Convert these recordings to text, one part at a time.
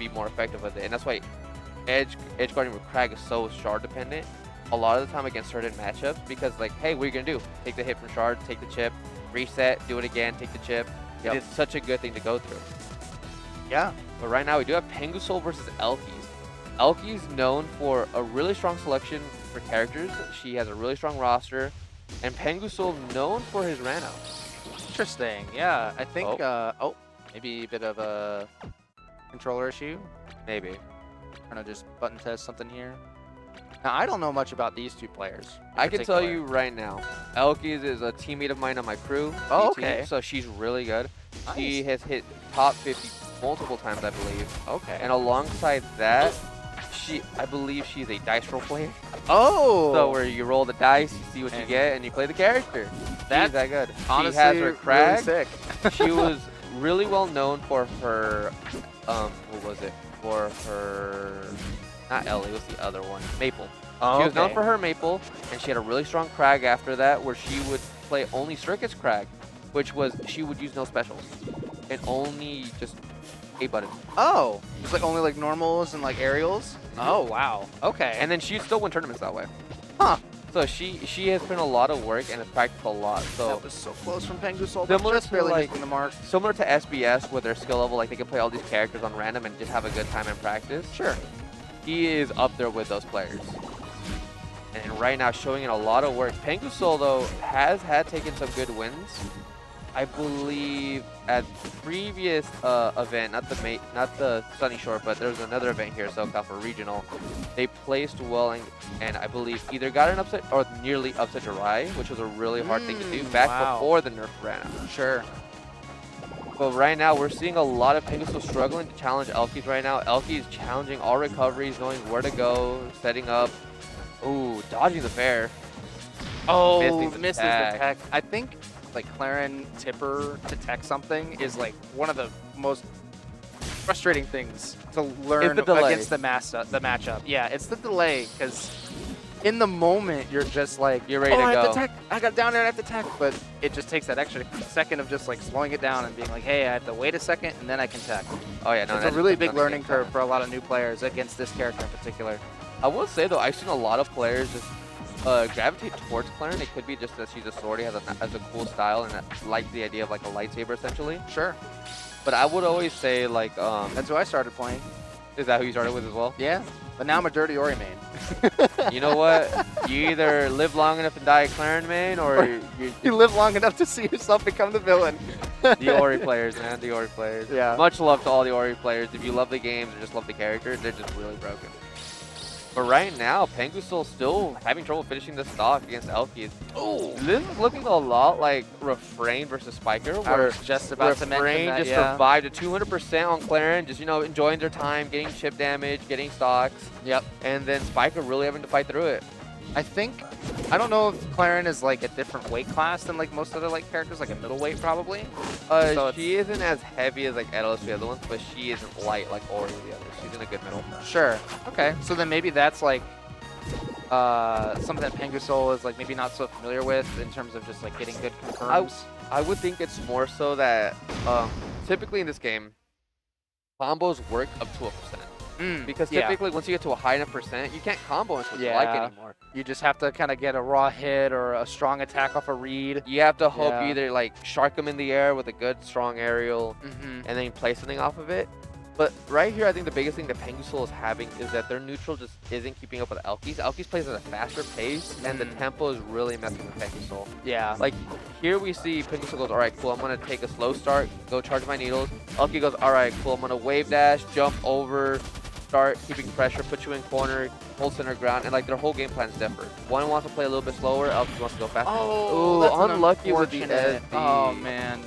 be more effective with it. And that's why edge guarding with Crag is so shard dependent a lot of the time against certain matchups, because like, hey, what are you gonna do? Take the hit from shard, take the chip, reset, do it again, take the chip. It is such a good thing to go through. Yeah. But right now we do have PenguSol versus elkiies. Elkiies known for a really strong selection for characters. She has a really strong roster, and PenguSol known for his Ranno. Interesting. Yeah, I think. Maybe a bit of a controller issue. Maybe. Trying to just button test something here. Now, I don't know much about these two players. I can tell you right now, elkiies is a teammate of mine on my crew. Oh, okay. So she's really good. Nice. She has hit top 50 multiple times, I believe. Okay. And alongside that, I believe she's a dice roll player. Oh! So where you roll the dice, you see what you get, and you play the character. That's that good. Honestly, she has her Crag. really sick. She was really well known for her, what was it? For her, not Ellie, what's the other one? Maple. Oh, she was known for her Maple, and she had a really strong Crag after that, where she would play only Circus Crag, which was, she would use no specials, and only just A button. Oh, it's like only like normals and like aerials? Oh, wow. Okay. And then she'd still win tournaments that way. Huh. So she has put in a lot of work and has practiced a lot. So that was so close from PenguSol. Similar Just to barely like missing the mark. Similar to SBS with their skill level, like they can play all these characters on random and just have a good time in practice. Sure. He is up there with those players. And right now showing in a lot of work. PenguSol though has taken some good wins. I believe at the previous event, not the Sunnyshore, but there's another event here, SoCal for regional. They placed well and I believe either got an upset or nearly upset Jirai, which was a really hard thing to do back before the nerf Ranno. Sure. But right now we're seeing a lot of PenguSol struggling to challenge elkiies right now. Elkiies challenging all recoveries, knowing where to go, setting up. Ooh, dodging the fair. Oh, misses the tech. I think like Clairen tipper to tech something is like one of the most frustrating things to learn against the matchup. Yeah, it's the delay, because in the moment you're just like, you're ready to I go. have to tech. I got down there and I have to tech, but it just takes that extra second of just like slowing it down and being like, hey, I have to wait a second and then I can tech. Oh yeah, no, it's a really big learning curve for a lot of new players against this character in particular. I will say though, I've seen a lot of players just gravitate towards Clairen. It could be just that she's a swordy, has a cool style, and likes the idea of like a lightsaber essentially. Sure. But I would always say like, that's who I started playing. Is that who you started with as well? Yeah. But now I'm a dirty Ori main. You know what? You either live long enough to die a Clairen main, or you live long enough to see yourself become the villain. The Ori players, man. The Ori players. Yeah. Much love to all the Ori players. If you love the games or just love the characters, they're just really broken. But right now, PenguSol still having trouble finishing the stock against elkiies. Oh, this is looking a lot like Refrain versus Spiker, I where was just about to mention that, just survived at 200% on Clairen, just, you know, enjoying their time, getting chip damage, getting stocks. Yep. And then Spiker really having to fight through it. I don't know if Clairen is like a different weight class than like most other like characters, like a middleweight probably. So she isn't as heavy as like Edel's the other ones, but she isn't light like Ori the others. She's in a good middle. Sure. Okay. So then maybe that's like something that PenguSol is like maybe not so familiar with in terms of just like getting good confirms. I would think it's more so that typically in this game, combos work up to 1%. Because typically once you get to a high enough percent, you can't combo into what you like anymore. You just have to kind of get a raw hit or a strong attack off a read. You have to hope you either like shark them in the air with a good strong aerial and then you play something off of it. But right here, I think the biggest thing that PenguSol is having is that their neutral just isn't keeping up with elkiies. Elkiies plays at a faster pace, and the tempo is really messing with PenguSol. Yeah. Like, here we see PenguSol goes, all right, cool, I'm going to take a slow start, go charge my needles. Elkie goes, all right, cool, I'm going to wave dash, jump over, start keeping pressure, put you in corner, hold center ground, and like their whole game plan is different. One wants to play a little bit slower, Elkie wants to go faster. Oh, that's unlucky with the SD. Oh, man.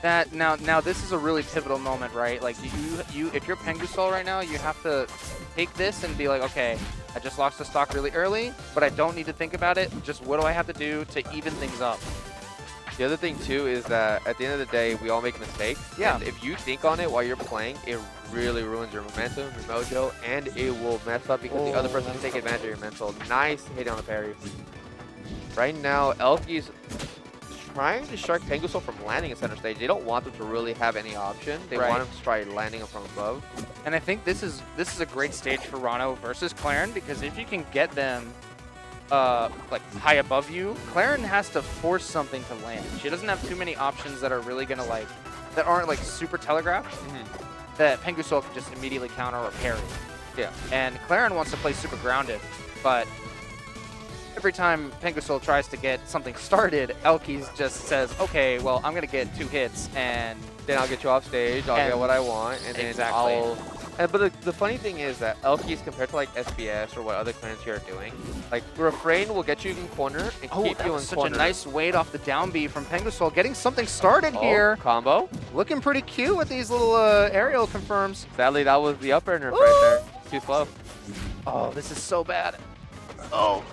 That now this is a really pivotal moment, right? Like you if you're PenguSol right now, you have to take this and be like, okay, I just lost the stock really early, but I don't need to think about it. Just what do I have to do to even things up? The other thing too is that at the end of the day, we all make mistakes. Yeah. And if you think on it while you're playing, it really ruins your momentum, your mojo, and it will mess up because the other person can take advantage of your mental. Nice hit on the parry. Right now, elkiies trying to distract PenguSol from landing in center stage. They don't want them to really have any option. They want them to try landing them from above. And I think this is a great stage for Ranno versus Clairen, because if you can get them like high above you, Clairen has to force something to land. She doesn't have too many options that are really gonna like that aren't like super telegraphed. That PenguSol can just immediately counter or parry. Yeah. And Clairen wants to play super grounded, but every time PenguSol tries to get something started, elkiies just says, okay, well, I'm going to get 2 hits, and then I'll get you off stage, I'll get what I want, and then I'll... But the funny thing is that elkiies, compared to like SBS or what other clans here are doing, like Refrain will get you in corner and keep you in corner. Such a nice weight off the down B from PenguSol, getting something started here. Combo. Looking pretty cute with these little aerial confirms. Sadly, that was the up air nerf right there. Too slow. Oh, this is so bad. Oh,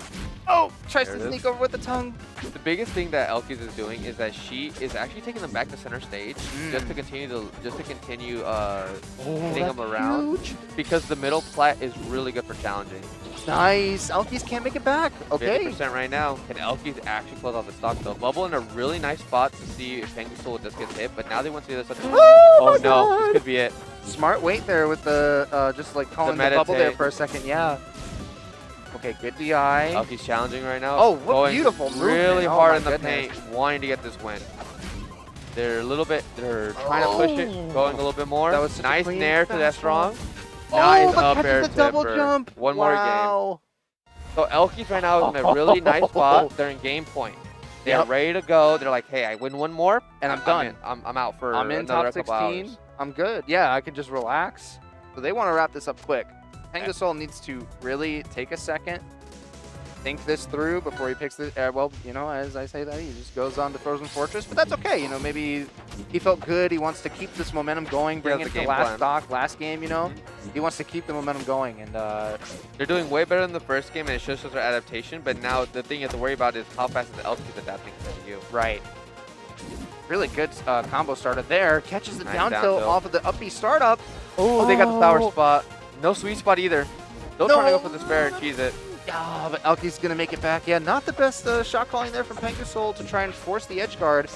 tries to sneak over with the tongue. The biggest thing that elkiies is doing is that she is actually taking them back to center stage just to continue hitting them around. Huge. Because the middle plat is really good for challenging. Nice. elkiies can't make it back. Okay. 50% right now. Can elkiies actually close out the stock though? Bubble in a really nice spot to see if PenguSol just gets hit, but now they want to see the other side. Oh no, this could be it. Smart wait there with the just like calling the bubble there for a second. Yeah. Okay, good DI. elkiies challenging right now. Oh, what beautiful movement. Really hard in the paint, wanting to get this win. They're trying to push it, going a little bit more. That was such nice a nair to that strong. Nice up air the double jump. One more game. So elkiies right now is in a really nice spot. They're in game point. They're ready to go. They're like, hey, I win one more, and I'm done. I'm out for I'm in another top 16. hours. I'm good. Yeah, I can just relax. So they want to wrap this up quick. PenguSol needs to really take a second, think this through before he picks the. Well, you know, as I say that, he just goes on to Frozen Fortress, but that's okay. You know, maybe he felt good. He wants to keep this momentum going, bring it to last stock, last game. You know, he wants to keep the momentum going, and they're doing way better than the first game, and it shows their adaptation. But now the thing you have to worry about is how fast is the elkiies adapting to you. Right. Really good combo starter there. Catches the down tilt off of the up B startup. Oh, they got the power spot. No sweet spot either. They'll try to go for the spare and cheese it. Ah, but elkiies going to make it back. Yeah, not the best shot calling there from PenguSol to try and force the edge guard.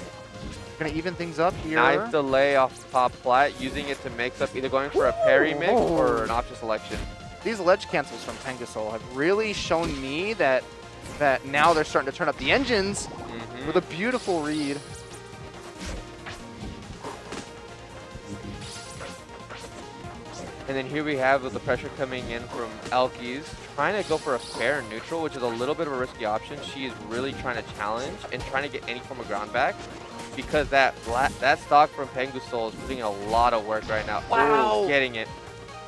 Going to even things up here. Nice delay off top flat, using it to mix up, either going for a parry mix or an option selection. These ledge cancels from PenguSol have really shown me that now they're starting to turn up the engines with a beautiful read. And then here we have with the pressure coming in from elkiies, trying to go for a fair neutral, which is a little bit of a risky option. She is really trying to challenge and trying to get any form of ground back, because that stock from PenguSol is putting in a lot of work right now. Wow. Ooh, getting it.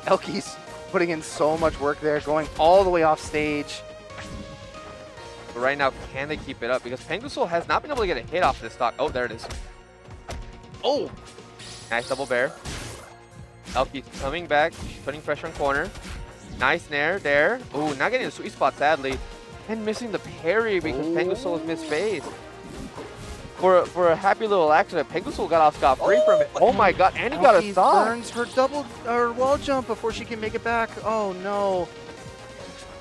elkiies putting in so much work there, going all the way off stage. But right now, can they keep it up? Because PenguSol has not been able to get a hit off this stock. Oh, there it is. Oh, nice double bear. elkiies coming back, putting pressure on corner. Nice nair there. Ooh, not getting the sweet spot, sadly. And missing the parry because PenguSol has missed space. For a happy little accident, PenguSol got off scot-free from it. Oh my god, and he got a stock. Burns her wall jump before she can make it back. Oh no.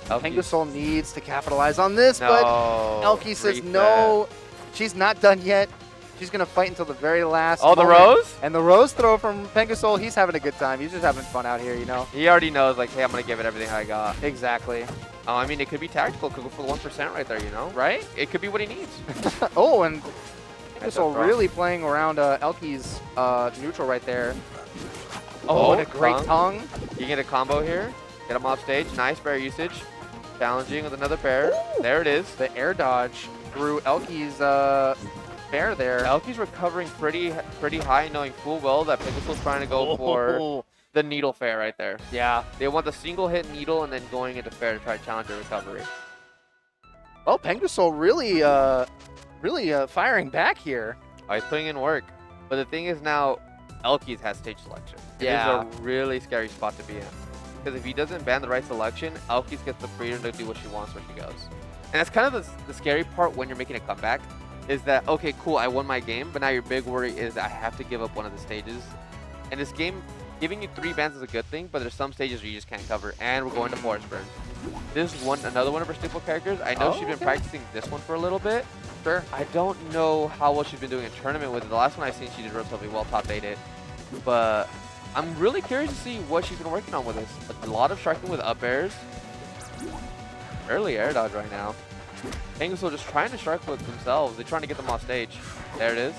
PenguSol needs to capitalize on this, but elkiies says no. She's not done yet. She's going to fight until the very last moment. The rose? And the rose throw from PenguSol, he's having a good time. He's just having fun out here, you know? He already knows, like, hey, I'm going to give it everything I got. Exactly. I mean, it could be tactical. Could go for the 1% right there, you know? Right? It could be what he needs. Oh, and PenguSol really playing around elkiies neutral right there. Oh, and a great tongue. You can get a combo here. Get him off stage. Nice bear usage. Challenging with another bear. Ooh. There it is. The air dodge through elkies bear there. elkies recovering pretty high, knowing full well that PenguSol's trying to go for the needle fair right there. Yeah. They want the single hit needle and then going into fair to try to challenge the recovery. Oh, PenguSol really firing back here. Oh, he's putting in work. But the thing is now, elkies has stage selection. Yeah. It is a really scary spot to be in. Because if he doesn't ban the right selection, elkies gets the freedom to do what she wants where she goes. And that's kind of the scary part when you're making a comeback. Is that, okay, cool, I won my game, but now your big worry is I have to give up one of the stages. And this game, giving you 3 bans is a good thing, but there's some stages where you just can't cover, and we're going to Forsburn. This is another one of her staple characters. I know she's been practicing this one for a little bit, Sure. I don't know how well she's been doing in tournament with it. The last one I seen, she did relatively well, top 8 it. But I'm really curious to see what she's been working on with this. A lot of striking with up airs. Early air dodge right now. PenguSol just trying to strike with themselves. They're trying to get them off stage. There it is.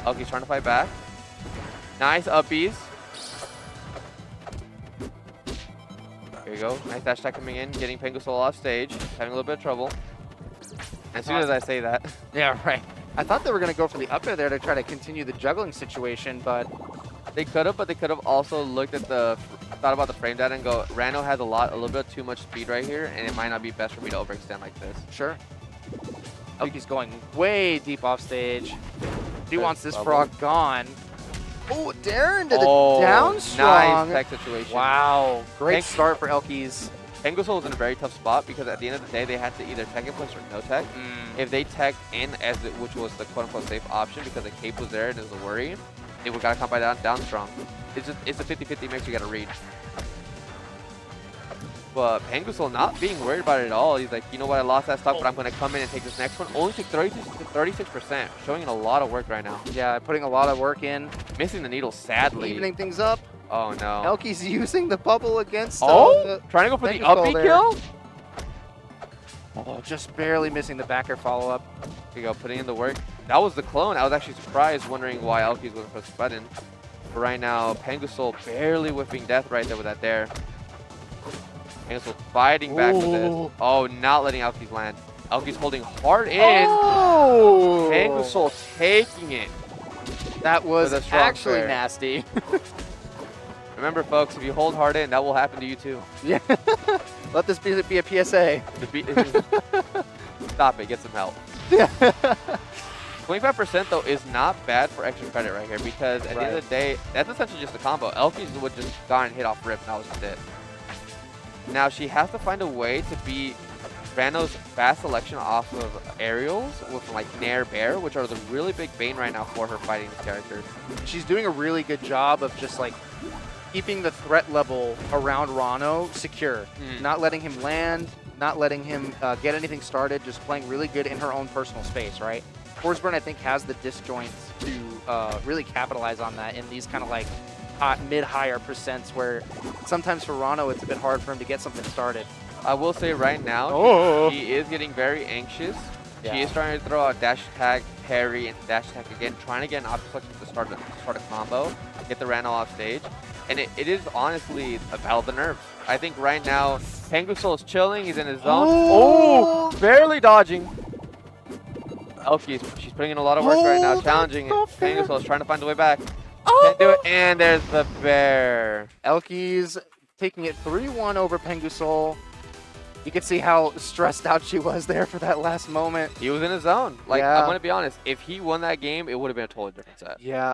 Elkies trying to fight back. Nice uppies. Here you go. Nice dash attack coming in, getting PenguSol off stage. Having a little bit of trouble. As soon as I say that. Yeah, right. I thought they were going to go for the up air there to try to continue the juggling situation, but They could have, but they could have also looked at thought about the frame data and go, Ranno has a little bit too much speed right here, and it might not be best for me to overextend like this. sure. Elkies going way deep off stage. He Good wants this bubble. frog gone. Oh, Darren to the Oh, down nice strong. tech situation. Wow. Great Thank- start for Elkies. PenguSol was in a very tough spot because at the end of the day, they had to either tech in place or no tech. If they tech in, which was the quote-unquote safe option because the cape was there and it was a worry, they would gotta come by down strong. It's a 50-50 mix you gotta read. But PenguSol not being worried about it at all. He's like, you know what, I lost that stock, but I'm gonna come in and take this next one. Only took 36%, showing a lot of work right now. Yeah, putting a lot of work in. Missing the needle sadly. Evening things up. Oh no. Elkies using the bubble against Trying to go for the PenguSol uppy there. kill? Oh, just barely missing the backer follow-up. Here you go, putting in the work. That was the clone. I was actually surprised, wondering why elkies wasn't press the button. But right now, PenguSol barely whipping death right there with that dare. PenguSol fighting back with this. Ooh. Oh, not letting elkies land. Elkies holding hard in. Oh! PenguSol taking it. That was with a strong actually fair. nasty. Remember, folks, if you hold hard in, that will happen to you too. Yeah. Let this be a PSA. Stop it. Get some help. 25% though is not bad for extra credit right here because at the end of the day, that's essentially just a combo. Elkies would just gone and hit off rip and that was just it. Now she has to find a way to beat Ranno's fast selection off of aerials with like Nair Bear, which are the really big bane right now for her fighting this character. She's doing a really good job of just like keeping the threat level around Ranno secure. Not letting him land, not letting him get anything started, just playing really good in her own personal space, right? Forsburn, I think, has the disjoints to really capitalize on that in these kind of like mid-higher percents where sometimes for Ranno it's a bit hard for him to get something started. I will say right now, she is getting very anxious. Yeah. She is trying to throw out dash attack, parry, and dash attack again, trying to get an option to start a combo, get the Ranno off stage. And it is honestly a battle of the nerves. I think right now, PenguSol is chilling, he's in his zone. Oh, barely dodging. Elkies, she's putting in a lot of work right now, challenging it. PenguSol is trying to find a way back. Can't do it, and there's the bear. Elkies taking it 3-1 over PenguSol. You can see how stressed out she was there for that last moment. He was in his zone. Like, Yeah. I'm going to be honest, if he won that game, it would have been a totally different set. Yeah.